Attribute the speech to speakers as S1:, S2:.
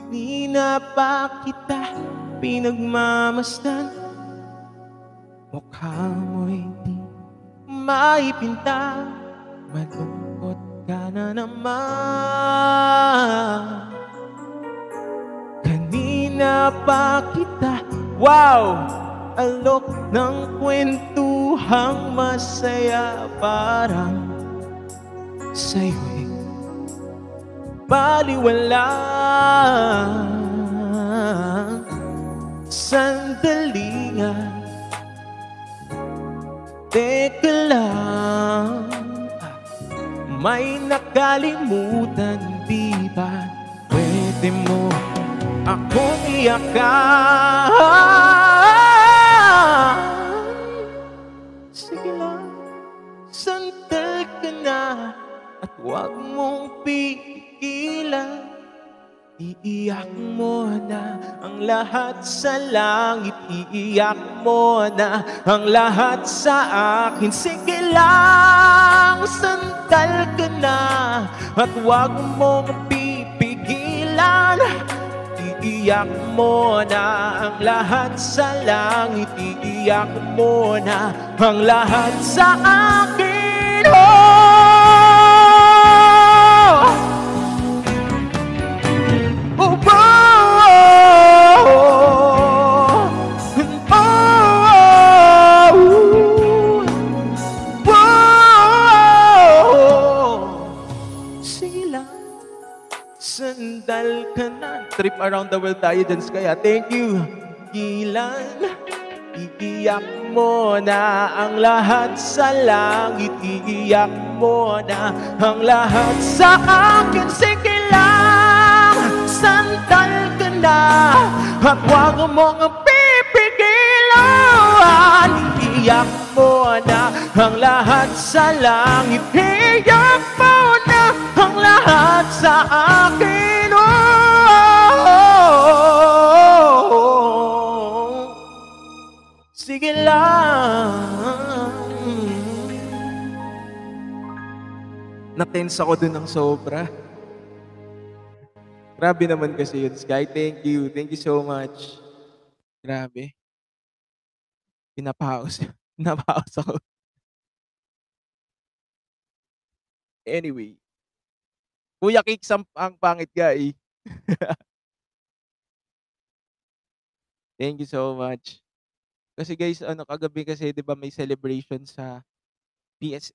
S1: Kanina pa kita pinagmamasdan, mukha mo'y di maipinta, malungkot ka na naman. Kanina pa kita, alok ng kwentuhang masaya, parang sa'yo'y baliwala. Sandali nga, teka lang, may nakalimutan di ba? Pwede mo akong iyakan. Sige lang, sandal ka na at huwag mong pigilan. Iiyak mo na ang lahat sa langit, iiyak mo na ang lahat sa akin. Sige lang, sandal ka na at huwag mong pipigilan. Iiyak mo na ang lahat sa langit, iiyak mo na ang lahat sa akin. Sige lang, sandal ka na. Trip around the world tayo dyan, kaya thank you. Gilan, iiyak mo na ang lahat sa langit, iiyak mo na ang lahat sa akin. Sige lang, sandal ka na at huwag mong pipigilan. Iiyak mo na ang lahat sa langit, iiyak mo na ang lahat sa akin. Sige lang. Na-tense ako dun ng sobra. Grabe naman kasi yun, Sky. Thank you. Thank you so much. Grabe. Pinapaus. Pinapaus ako. Anyway. Kuya Kicks ang pangit ka eh. Thank you so much. Kasi guys, kagabi kasi 'di ba may celebration sa PSM.